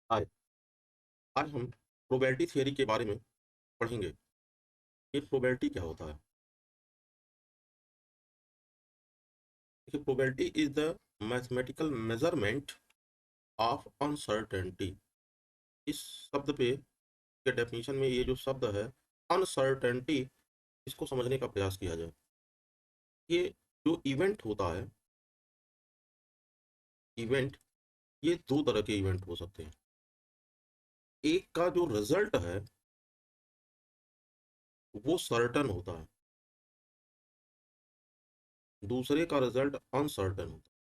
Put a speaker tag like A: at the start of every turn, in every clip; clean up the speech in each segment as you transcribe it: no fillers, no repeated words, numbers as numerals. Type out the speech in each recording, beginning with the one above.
A: हाय। आज हम probability theory के बारे में पढ़ेंगे कि प्रोबेबिलिटी क्या होता है। देखिए, probability is the mathematical measurement of uncertainty. इस शब्द पे के डेफिनेशन में ये जो शब्द है अनसर्टेनिटी, इसको समझने का प्रयास किया जाए। ये जो इवेंट होता है, इवेंट, ये दो तरह के इवेंट हो सकते हैं। एक का जो रिजल्ट है वो सर्टन होता है, दूसरे का रिजल्ट अनसर्टन होता है।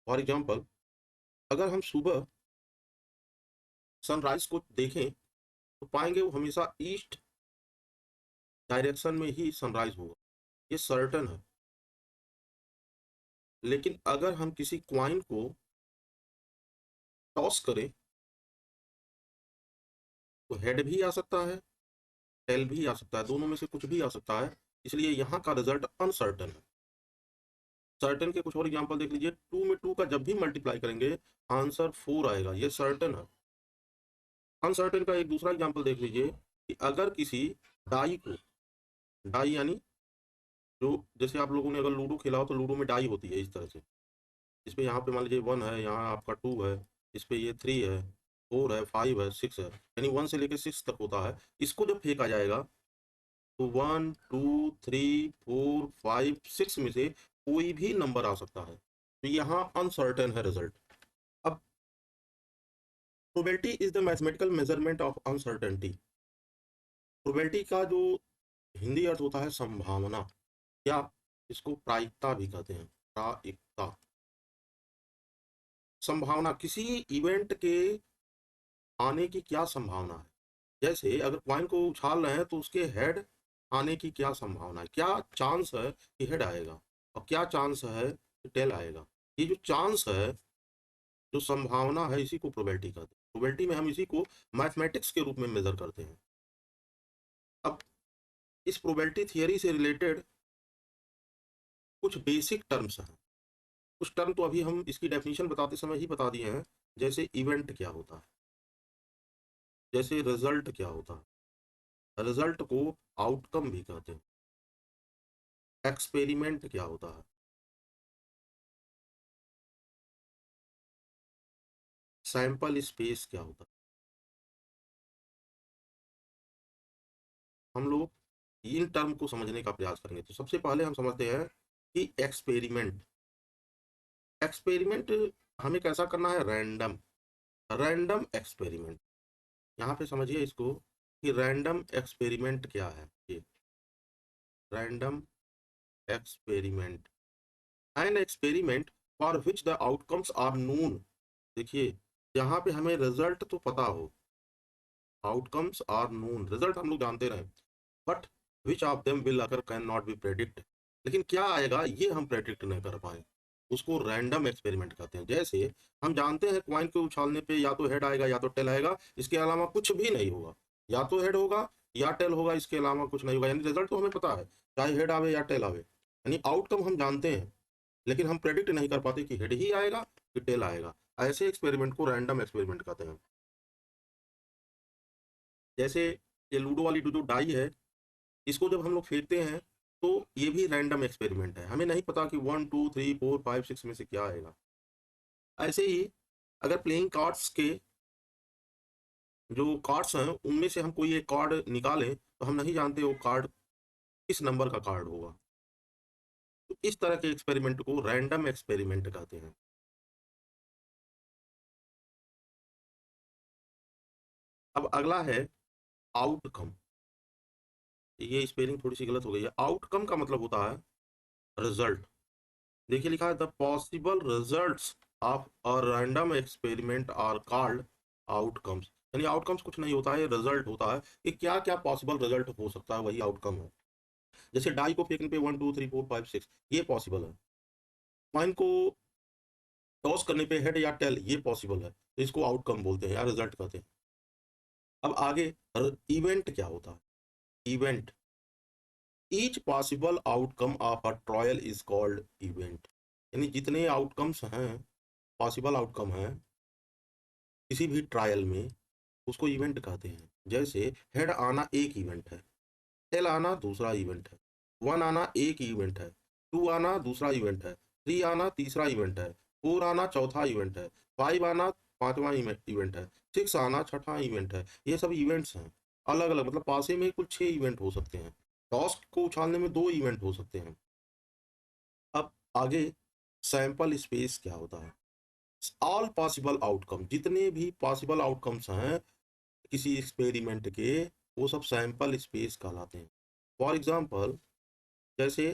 A: फॉर एग्जाम्पल, अगर हम सुबह सनराइज को देखें तो पाएंगे वो हमेशा ईस्ट डायरेक्शन में ही सनराइज होगा, ये सर्टन है। लेकिन अगर हम किसी क्वाइन को टॉस करें तो हेड भी आ सकता है, टेल भी आ सकता है, दोनों में से कुछ भी आ सकता है। इसलिए यहाँ का रिजल्ट अनसर्टन है। सर्टन के कुछ और एग्जांपल देख लीजिए। 2 में 2 का जब भी मल्टीप्लाई करेंगे आंसर 4 आएगा, ये सर्टन है। अनसर्टन का एक दूसरा एग्जांपल देख लीजिए कि अगर किसी डाई को, डाई यानी जो, जैसे आप लोगों ने अगर लूडो खेला हो तो लूडो में डाई होती है इस तरह से। इस पे यहाँ पे मान लीजिए 1 है, यहाँ आपका 2 है, इस पे ये 3 है, 4 है, 5 है, 6 है, यानी 1 से लेकर 6 तक होता है। इसको जब फेंका जाएगा तो 1 2 3 4 5 6 में से कोई भी नंबर आ सकता है, तो यहाँ अनसर्टेन है रिजल्ट। अब probability is the mathematical measurement of uncertainty. Probability का जो हिंदी अर्थ होता है संभावना, या इसको प्रायिकता भी कहते हैं, प्रायिकता। संभावना, किसी इवेंट के आने की क्या संभावना है। जैसे अगर क्वाइन को उछाल रहे हैं तो उसके हेड आने की क्या संभावना है, क्या चांस है कि हेड आएगा और क्या चांस है कि टेल आएगा। ये जो चांस है, जो संभावना है, इसी को प्रोबेबिलिटी कहते हैं। प्रोबेबिलिटी में हम इसी को मैथमेटिक्स के रूप में मेजर करते हैं। अब इस प्रोबेबिलिटी थियरी से रिलेटेड कुछ बेसिक टर्म्स हैं। कुछ टर्म तो अभी हम इसकी डेफिनेशन बताते समय ही बता दिए हैं, जैसे इवेंट क्या होता है, जैसे रिजल्ट क्या होता है। रिजल्ट को आउटकम भी कहते हैं। एक्सपेरिमेंट क्या होता है, सैंपल स्पेस क्या होता है। हम लोग इन टर्म को समझने का प्रयास करेंगे। तो सबसे पहले हम समझते हैं कि एक्सपेरिमेंट, एक्सपेरिमेंट हमें कैसा करना है, रैंडम, रैंडम एक्सपेरिमेंट। यहाँ पे समझिए इसको कि रैंडम एक्सपेरिमेंट क्या है। ये random experiment, an experiment for which the outcomes are known. देखिए, यहाँ पे हमें रिजल्ट तो पता हो, आउटकम्स आर नोन, रिजल्ट हम लोग जानते रहे, but which of them will अगर कैन नॉट बी प्रेडिक्ट, लेकिन क्या आएगा ये हम प्रेडिक्ट नहीं कर पाए, उसको रैंडम एक्सपेरिमेंट कहते हैं। जैसे हम जानते हैं क्वाइन को उछालने पे या तो हेड आएगा या तो टेल आएगा, इसके अलावा कुछ भी नहीं होगा। या तो हेड होगा या टेल होगा, इसके अलावा कुछ नहीं होगा। यानी रिजल्ट तो हमें पता है, चाहे हेड आवे या टेल आवे, यानी आउटकम हम जानते हैं, लेकिन हम प्रेडिक्ट नहीं कर पाते कि हेड ही आएगा कि टेल आएगा। ऐसे एक्सपेरिमेंट को रैंडम एक्सपेरिमेंट कहते हैं। जैसे ये लूडो वाली जो डाई है, इसको जब हम लोग फेंकते हैं तो ये भी रैंडम एक्सपेरिमेंट है, हमें नहीं पता कि 1 2 3 4 5 6 में से क्या आएगा। ऐसे ही अगर प्लेइंग कार्ड्स के जो कार्ड्स हैं उनमें से हम कोई एक कार्ड निकालें तो हम नहीं जानते वो कार्ड किस नंबर का कार्ड होगा। तो इस तरह के एक्सपेरिमेंट को रैंडम एक्सपेरिमेंट कहते हैं। अब अगला है आउटकम। ये स्पेलिंग थोड़ी सी गलत हो गई है। आउटकम का मतलब होता है रिजल्ट। देखिए लिखा है the possible results of a random experiment are called outcomes. यानी आउटकम्स कुछ नहीं होता है, रिजल्ट होता है कि क्या क्या पॉसिबल रिजल्ट हो सकता है, वही आउटकम है। जैसे डाई को फेंकने पे 1 2 3 4 5 6 ये पॉसिबल है, कॉइन को टॉस करने पे हेड या टेल ये पॉसिबल है, तो इसको आउटकम बोलते हैं या रिजल्ट कहते हैं। अब आगे इवेंट क्या होता है। Event, each possible outcome of a trial is called event. यानी जितने आउटकम्स हैं पॉसिबल आउटकम है किसी भी ट्रायल में, उसको इवेंट कहते हैं। जैसे हेड आना एक इवेंट है, टेल आना दूसरा इवेंट है, 1 आना एक इवेंट है, 2 आना दूसरा इवेंट है, 3 आना तीसरा इवेंट है, 4 आना चौथा इवेंट है, 5 आना पांचवा इवेंट है, 6 आना छठा इवेंट है। ये सब इवेंट्स हैं अलग अलग, मतलब पासे में कुल 6 इवेंट हो सकते हैं, टॉस को उछालने में 2 इवेंट हो सकते हैं। अब आगे सैंपल स्पेस क्या होता है? ऑल पॉसिबल आउटकम, जितने भी पॉसिबल आउटकम्स हैं किसी एक्सपेरिमेंट के, वो सब सैंपल स्पेस कहलाते हैं। फॉर एग्जाम्पल, जैसे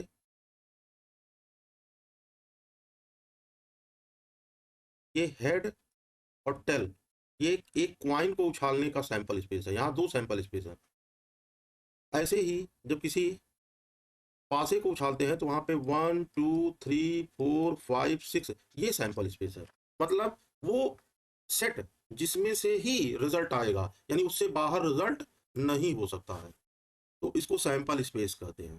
A: ये हेड और टेल, ये एक क्वाइन को उछालने का सैंपल स्पेस है, यहाँ 2 सैंपल स्पेस है। ऐसे ही जब किसी पासे को उछालते हैं तो वहां पे 1 2 3 4 5 6 ये सैंपल स्पेस है। मतलब वो सेट जिसमें से ही रिजल्ट आएगा, यानी उससे बाहर रिजल्ट नहीं हो सकता है, तो इसको सैंपल स्पेस कहते हैं।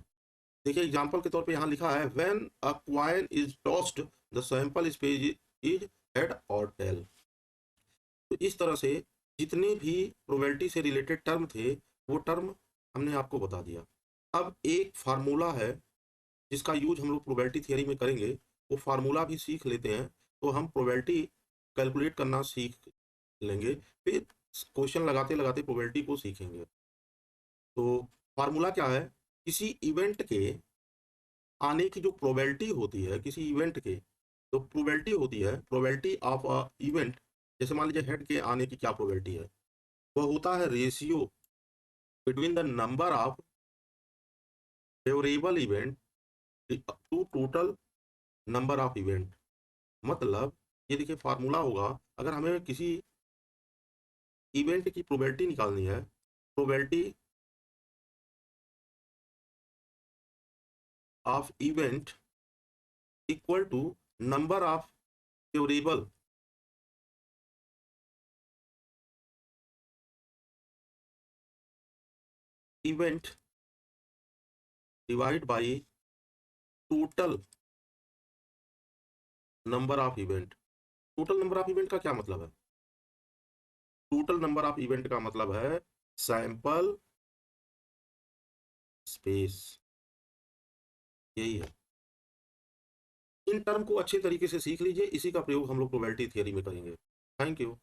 A: देखिए एग्जांपल के तौर पे यहाँ लिखा है when a coin is tossed the sample space is head और टेल। तो इस तरह से जितने भी प्रोबेबिलिटी से रिलेटेड टर्म थे वो टर्म हमने आपको बता दिया। अब एक फार्मूला है जिसका यूज हम लोग प्रोबेबिलिटी थियरी में करेंगे, वो फार्मूला भी सीख लेते हैं तो हम प्रोबेबिलिटी कैलकुलेट करना सीख लेंगे, फिर क्वेश्चन लगाते लगाते प्रोबेबिलिटी को सीखेंगे। तो फार्मूला क्या है? किसी इवेंट के आने की जो प्रोबेबिलिटी होती है, किसी इवेंट के जो प्रोबेबिलिटी होती है, प्रोबेबिलिटी ऑफ अ इवेंट, जैसे मान लीजिए हेड के आने की क्या प्रोबेबिलिटी है, वह होता है ratio between the number of favourable event to total number of event. मतलब ये देखिए फार्मूला होगा, अगर हमें किसी इवेंट की प्रोबेबिलिटी निकालनी है, probability of event equal to number of favourable event divide by total number of event. Total number of event का क्या मतलब है? टोटल नंबर ऑफ इवेंट का मतलब है सैंपल स्पेस, यही है। इन टर्म को अच्छे तरीके से सीख लीजिए, इसी का प्रयोग हम लोग प्रोबेबिलिटी थियरी में करेंगे। Thank you.